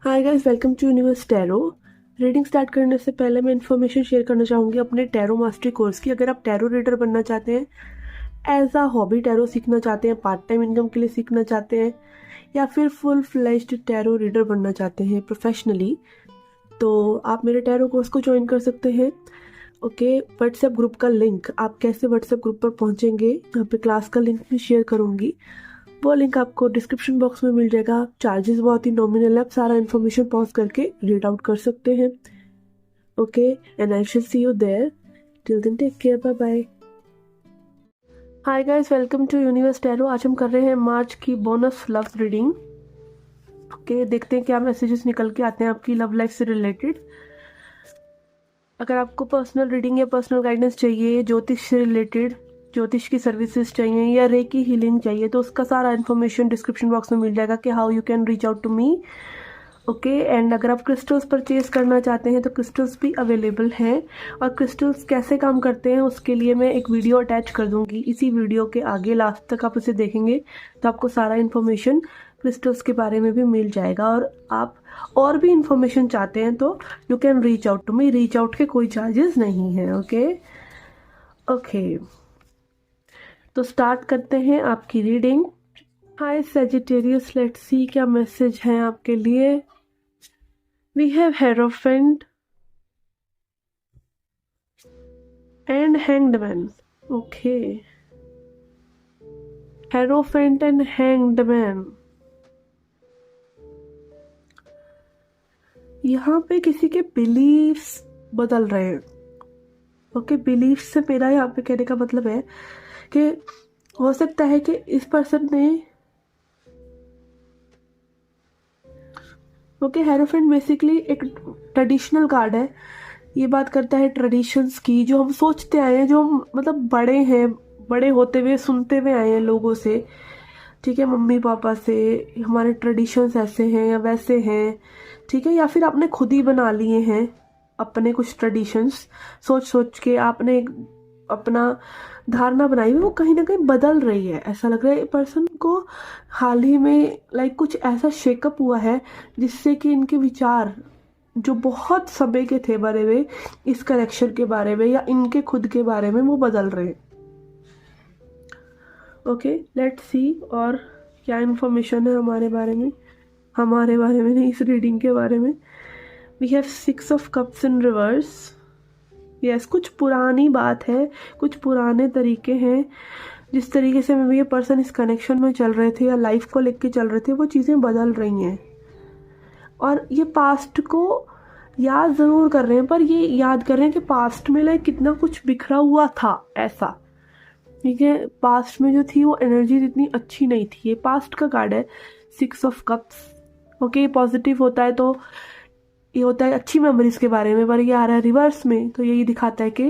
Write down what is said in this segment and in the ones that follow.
Hi guys, welcome to universe tarot. Reading start करने से पहले मैं इन्फॉर्मेशन शेयर करना चाहूँगी अपने टैरो मास्टरी कोर्स की। अगर आप टैरो रीडर बनना चाहते हैं, एज अ हॉबी टैरो सीखना चाहते हैं, पार्ट टाइम इनकम के लिए सीखना चाहते हैं, या फिर फुल फ्लेज्ड टैरो रीडर बनना चाहते हैं प्रोफेशनली, तो आप मेरे टैरो कोर्स को ज्वाइन कर सकते हैं। ओके, व्हाट्सएप ग्रुप का लिंक, आप कैसे व्हाट्सएप ग्रुप पर पहुँचेंगे, यहाँ पे क्लास का लिंक भी शेयर करूँगी। वो लिंक आपको डिस्क्रिप्शन बॉक्स में मिल जाएगा। चार्जेस बहुत ही नॉमिनल है, आप सारा इन्फॉर्मेशन पॉज करके रीड आउट कर सकते हैं। Okay, and I will see you there. Till then take care, bye bye. Hi guys, welcome to universe tarot. आज हम कर रहे हैं मार्च की बोनस लव रीडिंग। ओके, देखते हैं क्या मैसेजेस निकल के आते हैं आपकी लव लाइफ से रिलेटेड। अगर आपको पर्सनल रीडिंग या पर्सनल गाइडेंस चाहिए, ज्योतिष से रिलेटेड, ज्योतिष की सर्विसेज चाहिए या रेकी हीलिंग चाहिए, तो उसका सारा इन्फॉर्मेशन डिस्क्रिप्शन बॉक्स में मिल जाएगा कि how you can reach out to me. Okay, and अगर आप क्रिस्टल्स परचेज करना चाहते हैं तो क्रिस्टल्स भी अवेलेबल हैं। और क्रिस्टल्स कैसे काम करते हैं उसके लिए मैं एक वीडियो अटैच कर दूंगी इसी वीडियो के आगे। लास्ट तक आप उसे देखेंगे तो आपको सारा इन्फॉर्मेशन क्रिस्टल्स के बारे में भी मिल जाएगा। और आप और भी इन्फॉर्मेशन चाहते हैं तो you can reach out to me. Reach out के कोई चार्जेस नहीं हैं। ओके ओके, तो स्टार्ट करते हैं आपकी reading. Hi Sagittarius, let's see क्या मैसेज है आपके लिए। We have hierophant and hanged man. Okay, hierophant and hanged man. यहाँ पे किसी के बिलीफ्स बदल रहे हैं। ओके, बिलीफ से मेरा यहाँ पे कहने का मतलब है कि हो सकता है कि इस पर्सन ने, ओके, हेरोफेंट बेसिकली एक ट्रेडिशनल कार्ड है। ये बात करता है ट्रेडिशंस की, जो हम सोचते आए हैं, जो हम मतलब बड़े हैं, बड़े होते हुए सुनते हुए आए हैं लोगों से, ठीक है, मम्मी पापा से, हमारे ट्रेडिशंस ऐसे हैं या वैसे हैं, ठीक है, या फिर आपने खुद ही बना लिए हैं अपने कुछ ट्रेडिशंस। सोच सोच के आपने एक अपना धारणा बनाई हुई, वो कहीं ना कहीं बदल रही है। ऐसा लग रहा है पर्सन को हाल ही में लाइक कुछ ऐसा शेकअप हुआ है जिससे कि इनके विचार जो बहुत समय के थे बने हुए इस कनेक्शन के बारे में या इनके खुद के बारे में, वो बदल रहे हैं। ओके, लेट्स सी और क्या इन्फॉर्मेशन है हमारे बारे में, हमारे बारे में नहीं, इस रीडिंग के बारे में। We have 6 of cups in reverse. Yes, कुछ पुरानी बात है, कुछ पुराने तरीके हैं जिस तरीके से ये पर्सन इस कनेक्शन में चल रहे थे या लाइफ को लेके चल रहे थे, वो चीज़ें बदल रही हैं। और ये पास्ट को याद ज़रूर कर रहे हैं, पर ये याद कर रहे हैं कि पास्ट में लाइक कितना कुछ बिखरा हुआ था ऐसा, ठीक है। पास्ट में जो थी वो एनर्जी इतनी अच्छी नहीं थी। ये पास्ट का कार्ड है, 6 ऑफ कप्स। ओके, पॉजिटिव होता है तो ये होता है अच्छी मेमोरीज के बारे में, पर ये आ रहा है रिवर्स में तो यही दिखाता है कि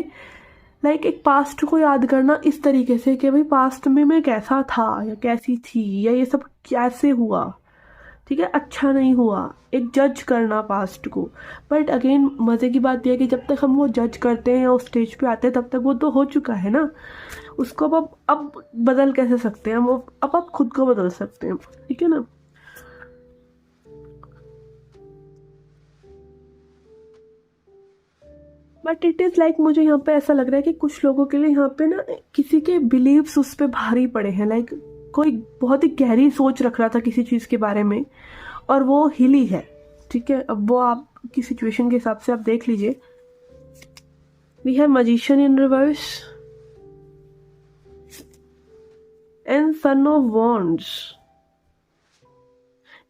लाइक एक पास्ट को याद करना इस तरीके से कि भाई पास्ट में मैं कैसा था या कैसी थी या ये सब कैसे हुआ, ठीक है, अच्छा नहीं हुआ, एक जज करना पास्ट को। बट अगेन मज़े की बात यह है कि जब तक हम वो जज करते हैं या उस स्टेज पे आते हैं तब तक वो तो हो चुका है ना, उसको अब बदल कैसे सकते हैं हम, अब आप खुद को बदल सकते हैं, ठीक है ना। बट इट इज़ लाइक मुझे यहाँ पे ऐसा लग रहा है कि कुछ लोगों के लिए यहाँ पे ना किसी के बिलीव्स उस पर भारी पड़े हैं। लाइक कोई बहुत ही गहरी सोच रख रहा था किसी चीज़ के बारे में और वो हिली है, ठीक है। अब वो आपकी सिचुएशन के हिसाब से आप देख लीजिए। We have magician in reverse and sun of wands.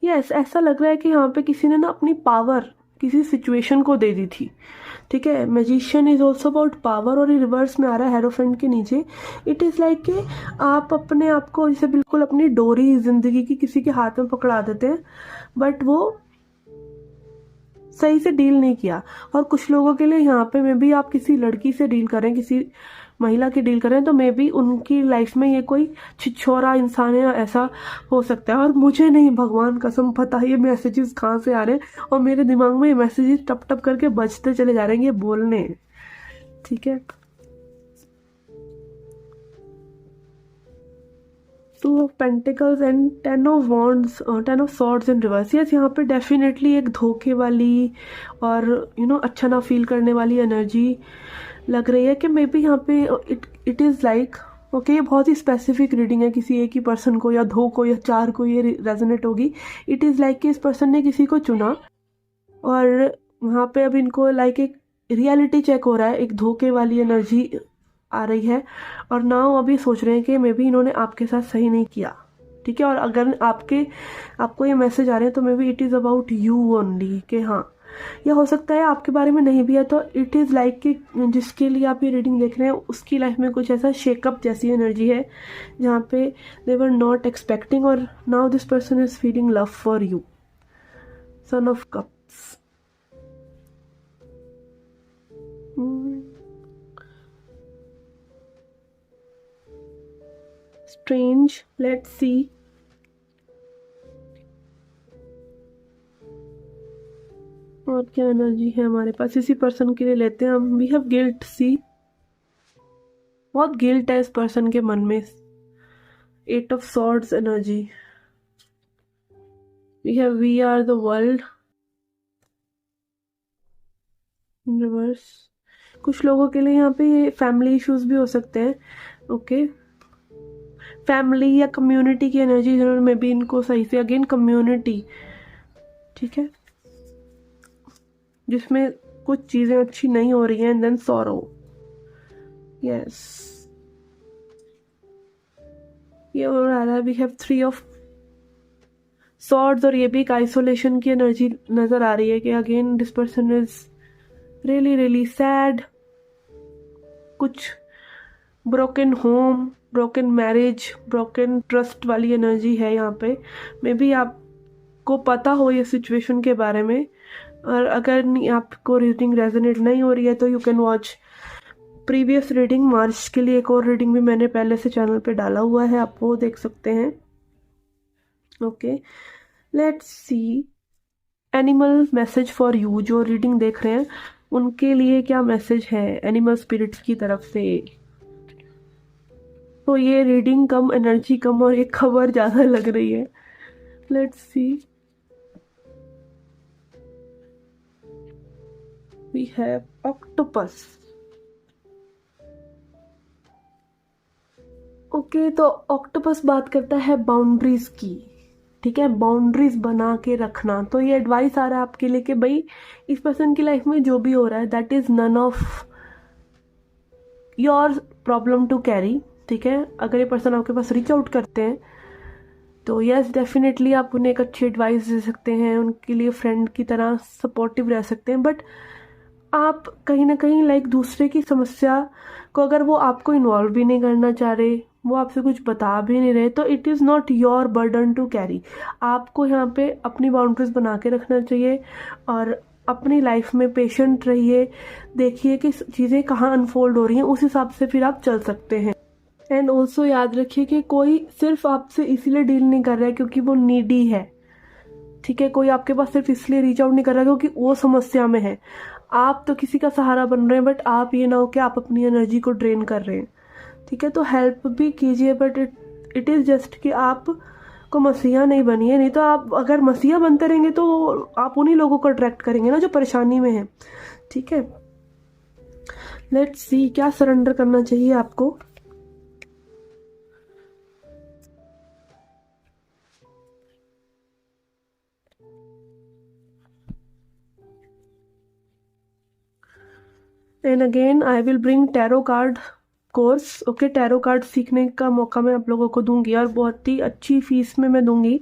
Yes, ऐसा लग रहा है कि यहाँ पे किसी ने ना अपनी पावर किसी सिचुएशन को दे दी थी, ठीक है। Magician is also about power और ये रिवर्स में आ रहा है हेरोफेंट के नीचे। इट इज़ लाइक कि आप अपने आप को जैसे बिल्कुल अपनी डोरी जिंदगी की किसी के हाथ में पकड़ा देते हैं, बट वो सही से डील नहीं किया। और कुछ लोगों के लिए यहाँ पे मे बी आप किसी लड़की से डील करें, किसी महिला की डील करें, तो मे बी उनकी लाइफ में ये कोई छिछोरा इंसान है, ऐसा हो सकता है। और मुझे नहीं, भगवान कसम पता है ये मैसेजेस कहाँ से आ रहे हैं, और मेरे दिमाग में ये मैसेजेस टप टप करके बजते चले जा रहे हैं, ये बोलने, ठीक है। Two of pentacles and ten of wands, ten of swords in reverse. Yes, यहाँ पे डेफिनेटली एक धोखे वाली और अच्छा ना फील करने वाली एनर्जी लग रही है कि मे बी यहाँ पे इट इज़ लाइक ओके, ये बहुत ही स्पेसिफिक रीडिंग है, किसी एक ही पर्सन को या दो को या चार को ये रेजोनेट होगी। इट इज़ लाइक कि इस पर्सन ने किसी को चुना और वहाँ पे अब इनको लाइक एक रियलिटी चेक हो रहा है, एक धोखे वाली एनर्जी आ रही है और ना वो अभी सोच रहे हैं कि मे बी इन्होंने आपके साथ सही नहीं किया। ठीक है, और अगर आपको ये मैसेज आ रहे हैं तो may be it is about you only, कि हाँ, या हो सकता है आपके बारे में नहीं भी है। तो इट इज़ लाइक कि जिसके लिए आप ये रीडिंग देख रहे हैं उसकी लाइफ में कुछ ऐसा शेकअप जैसी एनर्जी है जहाँ पे दे वर नॉट एक्सपेक्टिंग और now this person is feeling love for you. Son of cups. Strange, let's see. और क्या एनर्जी है हमारे पास इसी पर्सन के लिए, लेते हैं हम। वी हैव गिल्ट, सी, बहुत गिल्ट है इस पर्सन के मन में। Eight of swords energy. We have we are the world in reverse. कुछ लोगों के लिए यहाँ पे ये फैमिली इश्यूज भी हो सकते हैं। ओके, फैमिली या कम्युनिटी की एनर्जी में भी इनको सही से, अगेन कम्युनिटी, ठीक है, जिसमें कुछ चीजें अच्छी नहीं हो रही हैं एंड देन सॉरो। यस, ये और आ रहा है। We have three of swords और ये भी एक आइसोलेशन की एनर्जी नजर आ रही है कि again this person is really really sad. कुछ broken home, broken marriage, broken trust वाली एनर्जी है यहाँ पे। मे बी आपको पता हो ये सिचुएशन के बारे में, और अगर आपको रीडिंग रेजोनेट नहीं हो रही है तो you can watch previous reading. मार्च के लिए एक और रीडिंग भी मैंने पहले से चैनल पे डाला हुआ है, आप वो देख सकते हैं। Okay, let's see animal message for you. जो रीडिंग देख रहे हैं उनके लिए क्या मैसेज है एनिमल स्पिरिट्स की तरफ से। तो ये रीडिंग कम, एनर्जी कम और ये खबर ज़्यादा लग रही है। Let's see. We have octopus. Okay, तो ऑक्टोपस बात करता है बाउंड्रीज की। ठीक है, बाउंड्रीज बना के रखना। तो ये एडवाइस आ रहा है आपके लिए कि भाई इस पर्सन की लाइफ में जो भी हो रहा है that is none of your problem to carry. ठीक है, अगर ये पर्सन आपके पास रीच आउट करते हैं तो यस डेफिनेटली आप उन्हें एक अच्छी एडवाइस दे सकते हैं, उनके लिए फ्रेंड की तरह सपोर्टिव रह सकते हैं। बट आप कहीं ना कहीं लाइक दूसरे की समस्या को अगर वो आपको इन्वॉल्व भी नहीं करना चाह रहे, वो आपसे कुछ बता भी नहीं रहे, तो it is not your burden to carry. आपको यहाँ पे अपनी बाउंड्रीज बना के रखना चाहिए और अपनी लाइफ में पेशेंट रहिए, देखिए कि चीज़ें कहाँ अनफोल्ड हो रही हैं, उस हिसाब से फिर आप चल सकते हैं। एंड ऑल्सो याद रखिए कि कोई सिर्फ आपसे इसीलिए डील नहीं कर रहा है क्योंकि वो नीडी है। ठीक है, कोई आपके पास सिर्फ इसलिए रीच आउट नहीं कर रहा है क्योंकि वो समस्या में है। आप तो किसी का सहारा बन रहे हैं, बट आप ये ना हो कि आप अपनी एनर्जी को ड्रेन कर रहे हैं। ठीक है, तो हेल्प भी कीजिए, बट इट इज़ जस्ट कि आप को मसीहा नहीं बनिए। नहीं तो आप अगर मसीहा बनते रहेंगे तो आप उन्हीं लोगों को अट्रैक्ट करेंगे ना जो परेशानी में है। ठीक है, लेट्स सी क्या सरेंडर करना चाहिए आपको। And again I will bring tarot card course. Okay, tarot card सीखने का मौका मैं आप लोगों को दूंगी और बहुत ही अच्छी फीस में मैं दूंगी।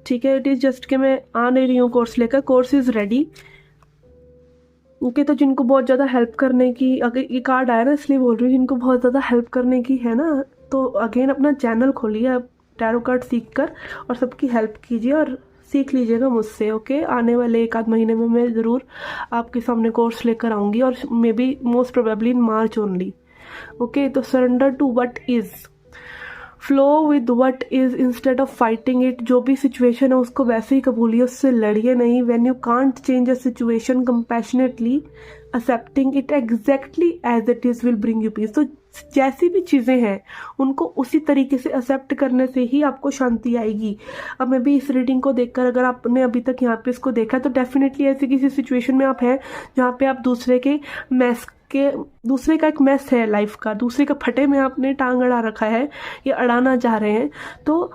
ठीक है, इट इज़ जस्ट कि मैं आ नहीं रही हूँ कोर्स लेकर, कोर्स इज़ रेडी। ओके, तो जिनको बहुत ज़्यादा हेल्प करने की, अगर ये कार्ड आया ना इसलिए बोल रही हूँ, जिनको बहुत ज़्यादा हेल्प करने की है ना, तो अगेन अपना चैनल खोलिए, आप टैरो कार्ड सीख कर और सबकी हेल्प कीजिए और सीख लीजिएगा मुझसे। ओके, आने वाले एक आध महीने में मैं ज़रूर आपके सामने कोर्स लेकर आऊँगी और may be most probably in March only. Okay, तो surrender to what is flow with what is instead of fighting it. जो भी सिचुएशन है उसको वैसे ही कबूलिए, उससे लड़िए नहीं। When you can't change a situation compassionately, accepting it exactly as it is will bring you peace. तो जैसी भी चीज़ें हैं उनको उसी तरीके से एक्सेप्ट करने से ही आपको शांति आएगी। अब मैं भी इस रीडिंग को देखकर, अगर आपने अभी तक यहाँ पे इसको देखा, तो डेफिनेटली ऐसी किसी सिचुएशन में आप हैं जहाँ पे आप दूसरे का एक मैस है लाइफ का, दूसरे का फटे में आपने टांग अड़ा रखा है या अड़ाना चाह रहे हैं, तो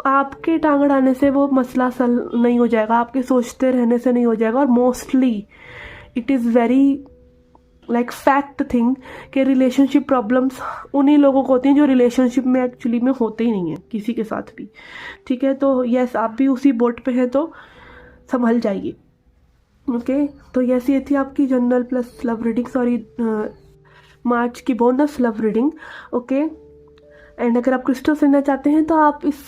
आपके टांग अड़ाने से वो मसला सल नहीं हो जाएगा, आपके सोचते रहने से नहीं हो जाएगा। और mostly it is very like fact thing कि रिलेशनशिप प्रॉब्लम्स उन्हीं लोगों को होती हैं जो रिलेशनशिप में एक्चुअली में होते ही नहीं है किसी के साथ भी। ठीक है, तो यस, आप भी उसी बोट पे हैं तो संभल जाइए। ओके, तो यस, ये थी आपकी general plus love reading, sorry मार्च की bonus love reading. Okay, and अगर आप क्रिस्टल्स लेना चाहते हैं तो आप इस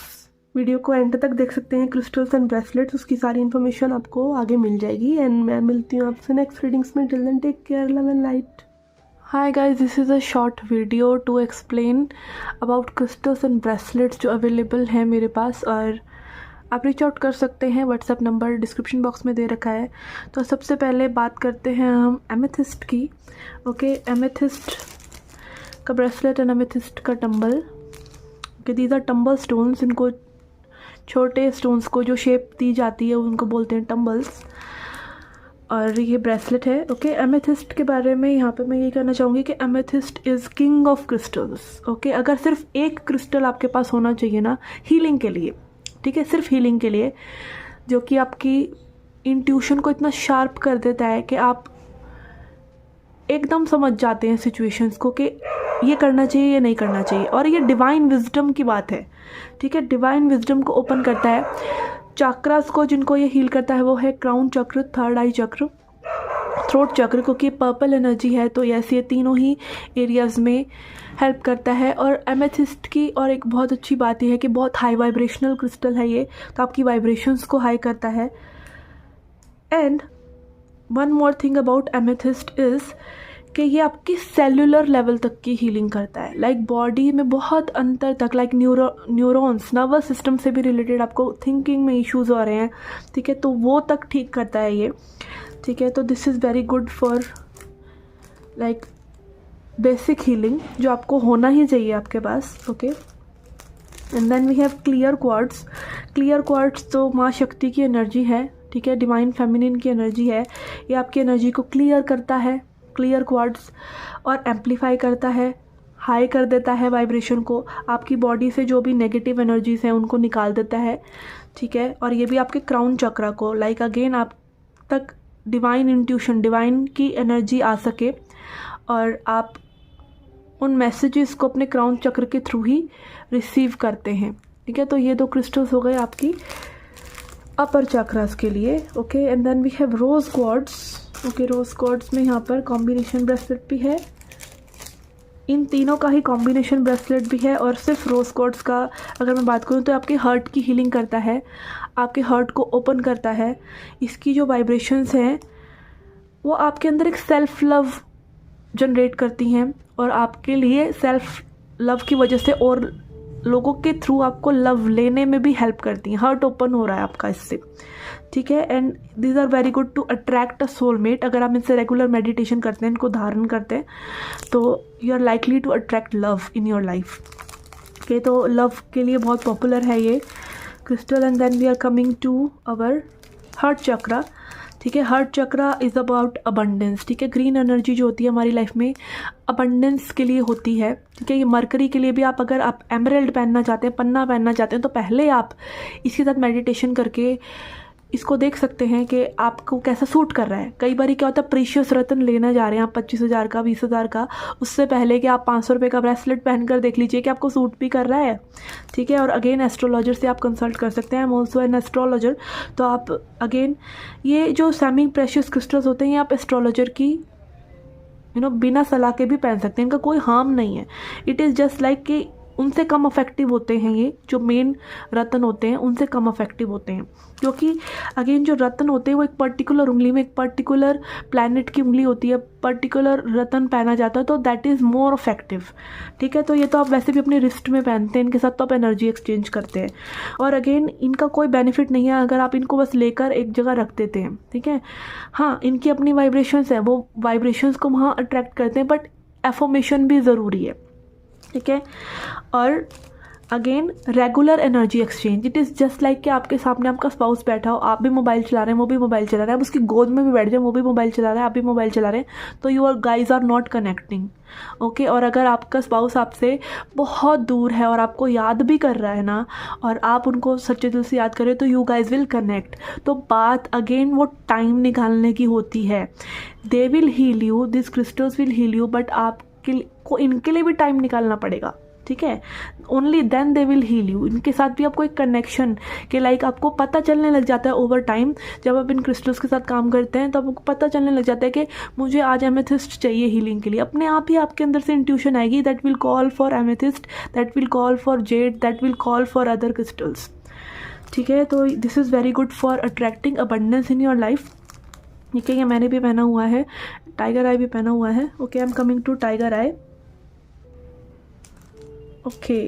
वीडियो को एंड तक देख सकते हैं। क्रिस्टल्स एंड ब्रेसलेट्स, उसकी सारी इन्फॉर्मेशन आपको आगे मिल जाएगी। एंड मैं मिलती हूँ आपसे नेक्स्ट रीडिंग्स में। Till then take care, love and light. Hi guys, this is a short video to explain about crystals and bracelets जो अवेलेबल हैं मेरे पास, और आप रीच आउट कर सकते हैं। व्हाट्सएप नंबर डिस्क्रिप्शन बॉक्स में दे रखा है। तो सबसे पहले बात करते हैं हम एमेथिस्ट की। ओके, एमेथिस्ट का ब्रेसलेट एंड एमेथिस्ट का tumble. Okay, these are tumble stones. इनको छोटे स्टोन्स को जो शेप दी जाती है उनको बोलते हैं टंबल्स, और ये ब्रेसलेट है। ओके, एमेथिस्ट के बारे में यहाँ पे मैं ये कहना चाहूँगी कि amethyst is king of crystals. Okay, अगर सिर्फ एक क्रिस्टल आपके पास होना चाहिए ना हीलिंग के लिए, ठीक है, सिर्फ हीलिंग के लिए, जो कि आपकी इंट्यूशन को इतना शार्प कर देता है कि आप एकदम समझ जाते हैं सिचुएशंस को कि ये करना चाहिए, ये नहीं करना चाहिए। और ये डिवाइन विजडम की बात है। ठीक है, डिवाइन विजडम को ओपन करता है। चक्रास को जिनको ये हील करता है वो है क्राउन चक्र, थर्ड आई चक्र, थ्रोट चक्र, क्योंकि पर्पल एनर्जी है तो यस, ये तीनों ही एरियाज़ में हेल्प करता है। और एमेथिस्ट की और एक बहुत अच्छी बात यह है कि बहुत हाई वाइब्रेशनल क्रिस्टल है ये, तो आपकी वाइब्रेशंस को हाई करता है। And one more thing about amethyst is कि ये आपकी सेल्यूलर लेवल तक की हीलिंग करता है, लाइक बॉडी में बहुत अंतर तक, लाइक न्यूरॉन्स, नर्वस सिस्टम से भी रिलेटेड आपको थिंकिंग में इश्यूज़ हो रहे हैं, ठीक है, तो वो तक ठीक करता है ये। ठीक है, तो this is very good for like basic healing जो आपको होना ही चाहिए आपके पास। Okay, and then we have clear quartz. Clear quartz तो माँ शक्ति की एनर्जी है, ठीक है, डिवाइन फेमिनिन की एनर्जी है। ये आपकी एनर्जी को क्लियर करता है, क्लियर क्वार्ट्स, और एम्पलीफाई करता है, हाई कर देता है वाइब्रेशन को, आपकी बॉडी से जो भी नेगेटिव एनर्जीज हैं उनको निकाल देता है। ठीक है, और ये भी आपके क्राउन चक्रा को, लाइक अगेन आप तक डिवाइन इंट्यूशन, डिवाइन की एनर्जी आ सके और आप उन मैसेजेस को अपने क्राउन चक्र के थ्रू ही रिसीव करते हैं। ठीक है, तो ये दो क्रिस्टल्स हो गए आपकी अपर चक्रास के लिए। Okay, and then we have rose quartz. Okay, rose quartz में यहाँ पर कॉम्बिनेशन ब्रेसलेट भी है, इन तीनों का ही कॉम्बिनेशन ब्रेसलेट भी है। और सिर्फ रोज क्वार्ट्स का अगर मैं बात करूँ तो आपके हर्ट की हीलिंग करता है, आपके हर्ट को ओपन करता है। इसकी जो वाइब्रेशंस हैं वो आपके अंदर एक सेल्फ लव जनरेट करती हैं, और आपके लिए सेल्फ लव की वजह से और लोगों के थ्रू आपको लव लेने में भी हेल्प करती हैं। हर्ट ओपन हो रहा है आपका इससे। ठीक है, and these are very good to attract a soulmate. अगर आप इनसे रेगुलर मेडिटेशन करते हैं, इनको धारण करते हैं, तो you are likely to attract love in your life. Okay, तो लव के लिए बहुत पॉपुलर है ये crystal. And then we are coming to our heart chakra. ठीक है, heart chakra is about abundance. ठीक है, ग्रीन एनर्जी जो होती है हमारी लाइफ में अबंडेंस के लिए होती है। ठीक है, ये मरकरी के लिए भी आप अगर आप एमराल्ड पहनना चाहते हैं, पन्ना पहनना चाहते हैं, तो पहले आप इसके साथ मेडिटेशन करके इसको देख सकते हैं कि आपको कैसा सूट कर रहा है। कई बार क्या होता है, प्रीशियस रत्न लेना जा रहे हैं आप 25,000 का, 20,000 का, उससे पहले कि आप 500 रुपये का ब्रेसलेट पहनकर देख लीजिए कि आपको सूट भी कर रहा है। ठीक है, और अगेन एस्ट्रोलॉजर से आप कंसल्ट कर सकते हैं। I am also an astrologer, तो आप अगेन ये जो सेमी प्रेशियस क्रिस्टल्स होते हैं ये आप एस्ट्रोलॉजर की बिना सलाह के भी पहन सकते हैं, इनका कोई हार्म नहीं है। इट इज़ जस्ट लाइक कि उनसे कम अफेक्टिव होते हैं, ये जो मेन रत्न होते हैं उनसे कम अफेक्टिव होते हैं, क्योंकि अगेन जो रत्न होते हैं वो एक पर्टिकुलर उंगली में, एक पर्टिकुलर प्लैनेट की उंगली होती है, पर्टिकुलर रत्न पहना जाता है, तो दैट इज़ मोर अफेक्टिव। ठीक है, तो ये तो आप वैसे भी अपने रिस्ट में पहनते हैं, इनके साथ तो आप एनर्जी एक्सचेंज करते हैं, और अगेन इनका कोई बेनिफिट नहीं है अगर आप इनको बस लेकर एक जगह रख देते हैं। ठीक है, हाँ इनकी अपनी वाइब्रेशंस है, वो वाइब्रेशंस को वहाँ अट्रैक्ट करते हैं, बट एफर्मेशन भी ज़रूरी है। ठीक है, और again regular energy exchange, it is just like कि आपके सामने आपका स्पाउस बैठा हो, आप भी मोबाइल चला रहे हैं, वो भी मोबाइल चला रहा है, आप उसकी गोद में भी बैठ जाए, वो भी मोबाइल चला रहा है, आप भी मोबाइल चला रहे हैं, तो you are guys are not connecting. Okay, और अगर आपका स्पाउस आपसे बहुत दूर है और आपको याद भी कर रहा है ना, और आप उनको सच्चे दिल से याद करें, तो यू गाइज विल कनेक्ट। तो बात अगेन वो टाइम निकालने की होती है। They will heal you, this crystals will heal you, but आपके को इनके लिए भी टाइम निकालना पड़ेगा। ठीक है, only then they will heal you. इनके साथ भी आपको एक कनेक्शन के लाइक आपको पता चलने लग जाता है ओवर टाइम, जब आप इन क्रिस्टल्स के साथ काम करते हैं तो आपको पता चलने लग जाता है कि मुझे आज एमेथिस्ट चाहिए हीलिंग के लिए। अपने आप ही आपके अंदर से इंट्यूशन आएगी, that will call for amethyst, that will call for Z, that will call for other crystals. ठीक है, तो this is very good for attracting abundance in your life. ठीक है, ये मैंने भी पहना हुआ है, टाइगर आई भी पहना हुआ है। Okay, I am coming to tiger eye. Okay,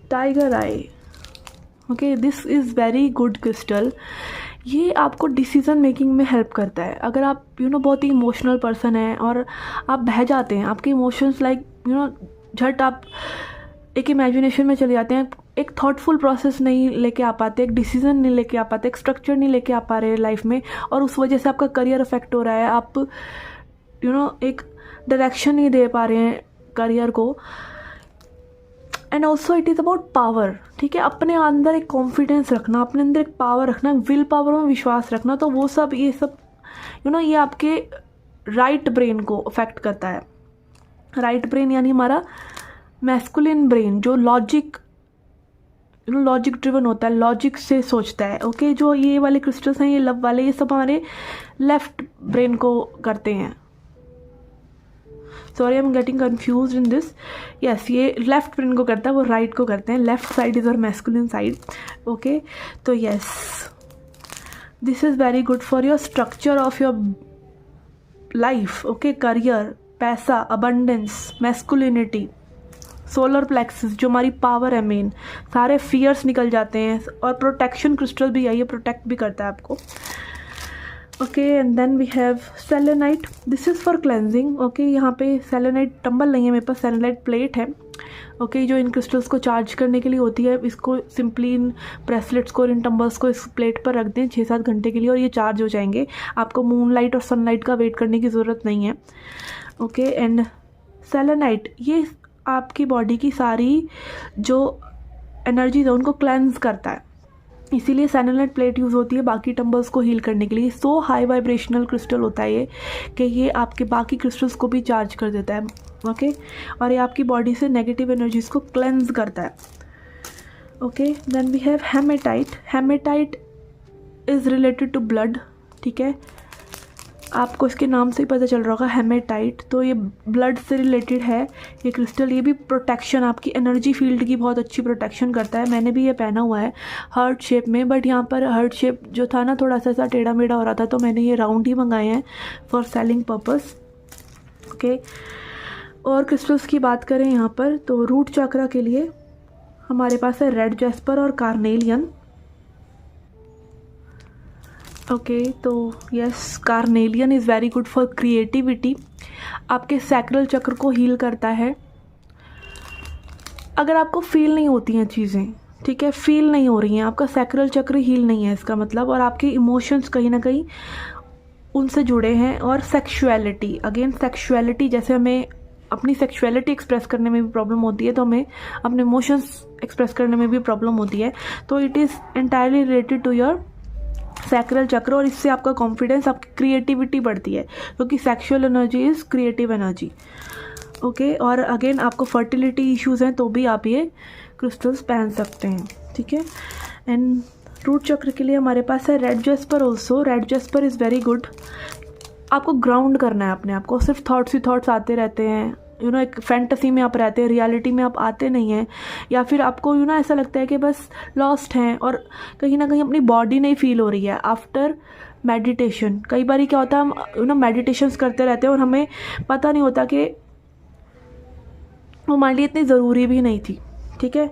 tiger eye. Okay, this is very good crystal. ये आपको डिसीज़न मेकिंग में हेल्प करता है। अगर आप बहुत ही इमोशनल पर्सन हैं और आप बह जाते हैं, आपके इमोशंस लाइक झट आप एक इमेजिनेशन में चले जाते हैं, एक थॉटफुल प्रोसेस नहीं लेके आ पाते, एक डिसीज़न नहीं लेके आ पाते, एक स्ट्रक्चर नहीं लेके आ पा रहे लाइफ में, और उस वजह से आपका करियर अफेक्ट हो रहा है, आप एक डायरेक्शन नहीं दे पा रहे हैं करियर को। And also it is about power. ठीक है, अपने अंदर एक कॉन्फिडेंस रखना, अपने अंदर एक पावर रखना, विल पावर में विश्वास रखना, तो वो सब ये सब ये आपके राइट ब्रेन को अफेक्ट करता है। राइट ब्रेन यानी हमारा मैस्कुलिन ब्रेन, जो लॉजिक ड्रिवन होता है, लॉजिक से सोचता है। ओके, जो ये वाले क्रिस्टल्स हैं, ये लव वाले, ये सब हमारे लेफ्ट ब्रेन को करते हैं। Sorry, I am getting confuse in this. Yes, ये लेफ्ट ब्रेन को करता है, वो राइट को करते हैं। लेफ्ट साइड इज़ और मैस्कुलिन साइड। ओके, तो yes, this is very good for your structure of your life. Okay, career, पैसा, अबंडेंस, मैस्कुलिनिटी, सोलर प्लेक्सिस जो हमारी पावर है मेन, सारे फियर्स निकल जाते हैं, और प्रोटेक्शन क्रिस्टल भी है, ये प्रोटेक्ट भी करता है आपको। Okay, and then we have selenite. This is for cleansing. Okay, यहाँ पे सेलेनाइट टंबल नहीं है मेरे पास, सेलेनाइट प्लेट है। ओके, जो इन क्रिस्टल्स को चार्ज करने के लिए होती है, इसको सिंपली इन ब्रेसलेट्स को, इन टंबल्स को इस प्लेट पर रख दें 6-7 घंटे के लिए, और ये चार्ज हो जाएंगे। आपको मूनलाइट और सनलाइट का वेट करने की ज़रूरत नहीं है। ओके, एंड सेलेनाइट ये आपकी बॉडी की सारी जो एनर्जीज है उनको क्लेंस करता है, इसीलिए सेलेनाइट प्लेट यूज़ होती है बाकी टंबल्स को हील करने के लिए। सो हाई वाइब्रेशनल क्रिस्टल होता है ये, कि ये आपके बाकी क्रिस्टल्स को भी चार्ज कर देता है। ओके, और ये आपकी बॉडी से नेगेटिव एनर्जीज को क्लेंस करता है। Okay, then we have hematite. Hematite is related to blood. ठीक है, आपको इसके नाम से ही पता चल रहा होगा, हेमेटाइट, तो ये ब्लड से रिलेटेड है ये क्रिस्टल। ये भी प्रोटेक्शन, आपकी एनर्जी फील्ड की बहुत अच्छी प्रोटेक्शन करता है। मैंने भी ये पहना हुआ है हार्ट शेप में, बट यहाँ पर हार्ट शेप जो था ना थोड़ा सा टेढ़ा मेढ़ा हो रहा था, तो मैंने ये राउंड ही मंगाए हैं फॉर सेलिंग पर्पस। ओके, और क्रिस्टल्स की बात करें यहाँ पर, तो रूट चक्रा के लिए हमारे पास है रेड जैस्पर और कार्नेलियन। ओके, तो yes, carnelian is very good for creativity, आपके सैक्रल चक्र को हील करता है। अगर आपको फील नहीं होती हैं चीज़ें, ठीक है, फील नहीं हो रही हैं, आपका सैक्रल चक्र हील नहीं है इसका मतलब, और आपके इमोशंस कहीं ना कहीं उनसे जुड़े हैं। और सेक्सुअलिटी, अगेन सेक्सुअलिटी, जैसे हमें अपनी सेक्सुअलिटी एक्सप्रेस करने में भी प्रॉब्लम होती है, तो हमें अपने इमोशंस एक्सप्रेस करने में भी प्रॉब्लम होती है। तो it is entirely related to your sacral chakra, और इससे आपका कॉन्फिडेंस, आपकी क्रिएटिविटी बढ़ती है, क्योंकि sexual energy is creative energy. Okay, और अगेन आपको फर्टिलिटी इश्यूज़ हैं तो भी आप ये क्रिस्टल्स पहन सकते हैं। ठीक है, एंड रूट चक्र के लिए हमारे पास है red jasper also. Red jasper is very good. आपको ग्राउंड करना है अपने आप को, सिर्फ थॉट्स ही थॉट्स आते रहते हैं, एक फैंटेसी में आप रहते हैं, रियलिटी में आप आते नहीं हैं, या फिर आपको ऐसा लगता है कि बस लॉस्ट हैं और कहीं ना कहीं अपनी बॉडी नहीं फील हो रही है आफ्टर मेडिटेशन। कई बार क्या होता है, हम मेडिटेशंस करते रहते हैं और हमें पता नहीं होता कि वो हमारे लिए इतनी ज़रूरी भी नहीं थी। ठीक है,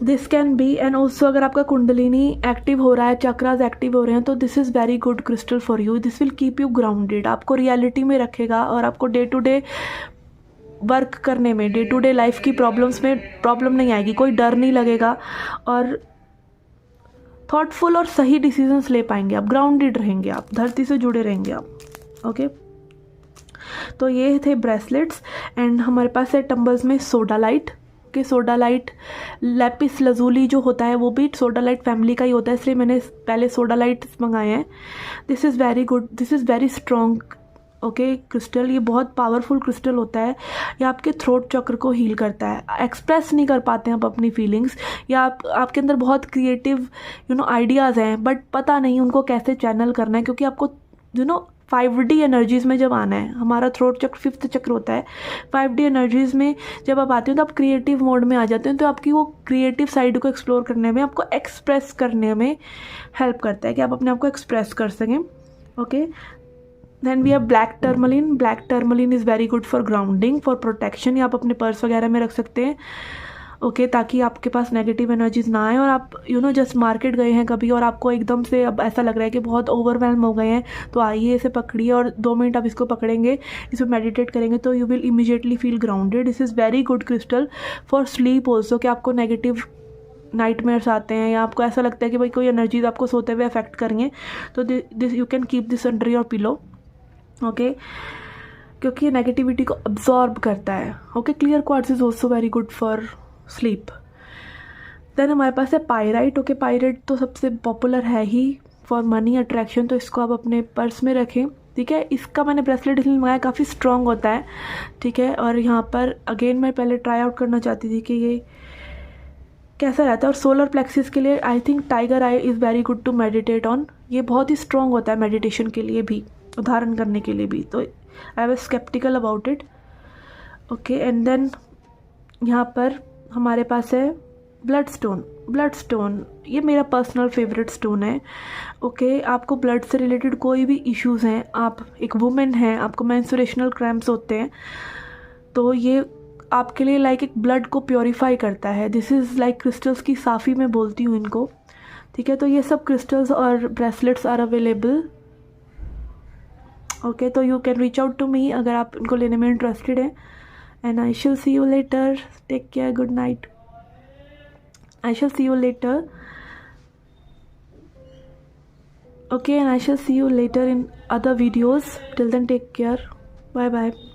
this can be, and also अगर आपका कुंडलिनी एक्टिव हो रहा है, चक्रास एक्टिव हो रहे हैं, तो this is very good crystal for you. This will keep you grounded, आपको रियलिटी में रखेगा और आपको डे टू डे वर्क करने में, डे टू डे लाइफ की प्रॉब्लम्स में प्रॉब्लम नहीं आएगी, कोई डर नहीं लगेगा और थॉटफुल और सही डिसीजंस ले पाएंगे आप, ग्राउंडेड रहेंगे आप, धरती से जुड़े रहेंगे आप। ओके, तो ये थे ब्रेसलेट्स। एंड हमारे पास है टम्बल्स में सोडालाइट के, सोडालाइट लैपिस लजूली जो होता है वो भी सोडालाइट फैमिली का ही होता है, इसलिए मैंने पहले सोडालाइट मंगाए हैं। This is very good, this is very strong okay crystal. ये बहुत पावरफुल क्रिस्टल होता है, ये आपके थ्रोट चक्र को हील करता है। एक्सप्रेस नहीं कर पाते हैं आप अपनी फीलिंग्स, या आपके अंदर बहुत क्रिएटिव आइडियाज़ हैं बट पता नहीं उनको कैसे चैनल करना है, क्योंकि आपको 5D एनर्जीज़ में जब आना है, हमारा थ्रोट चक्र 5th चक्र होता है। 5D एनर्जीज़ में जब आप आते हो तो आप क्रिएटिव मोड में आ जाते हैं, तो आपकी वो क्रिएटिव साइड को एक्सप्लोर करने में, आपको एक्सप्रेस करने में हेल्प करता है कि आप अपने आप को एक्सप्रेस कर सकें। Okay, then we have black tourmaline. Black tourmaline is very good for grounding, for protection, या आप अपने पर्स वगैरह में रख सकते हैं। ओके, ताकि आपके पास नेगेटिव एनर्जीज ना आए और आप जस्ट मार्केट गए हैं कभी और आपको एकदम से अब ऐसा लग रहा है कि बहुत ओवरवेल्म हो गए हैं, तो आइए इसे पकड़िए और 2 मिनट आप इसको पकड़ेंगे, इसमें मेडिटेट करेंगे तो you will immediately feel grounded. This is very good crystal for sleep also, कि आपको नेगेटिव नाइटमेयर्स आते हैं या आपको ऐसा लगता है कि भाई कोई एनर्जीज आपको सोते हुए अफेक्ट करेंगे, तो this you can keep this under your pillow. Okay, क्योंकि ये नेगेटिविटी को अब्जॉर्ब करता है। Okay, clear quartz is also very good for sleep. Then हमारे पास है पायराइट। ओके, पायराइट तो सबसे पॉपुलर है ही फॉर मनी अट्रैक्शन, तो इसको आप अपने पर्स में रखें। ठीक है, इसका मैंने ब्रेसलेट इसलिए मंगाया, काफ़ी स्ट्रॉन्ग होता है। ठीक है, और यहाँ पर अगेन मैं पहले ट्राई आउट करना चाहती थी कि ये कैसा रहता है। और सोलर प्लेक्सिस के लिए I think tiger eye is very good to meditate on, ये बहुत ही स्ट्रॉन्ग होता है मेडिटेशन के लिए भी, उदाहरण करने के लिए भी, तो I was sceptical about it. Okay, and then यहाँ पर हमारे पास है ब्लड स्टोन। ब्लड स्टोन ये मेरा पर्सनल फेवरेट स्टोन है। ओके, आपको ब्लड से रिलेटेड कोई भी इश्यूज़ हैं, आप एक वुमेन हैं, आपको मेंस्ट्रुएशनल क्रैम्प्स होते हैं, तो ये आपके लिए लाइक एक ब्लड को प्योरीफाई करता है। दिस इज़ लाइक क्रिस्टल्स की साफ़ी मैं बोलती हूँ इनको। ठीक है, तो ये सब क्रिस्टल्स और ब्रेसलेट्स आर अवेलेबल। ओके, तो you can reach out to me अगर आप इनको लेने में इंटरेस्टेड हैं। And I shall see you later. Take care. Good night. I shall see you later. Okay, and I shall see you later in other videos. Till then, take care. Bye bye.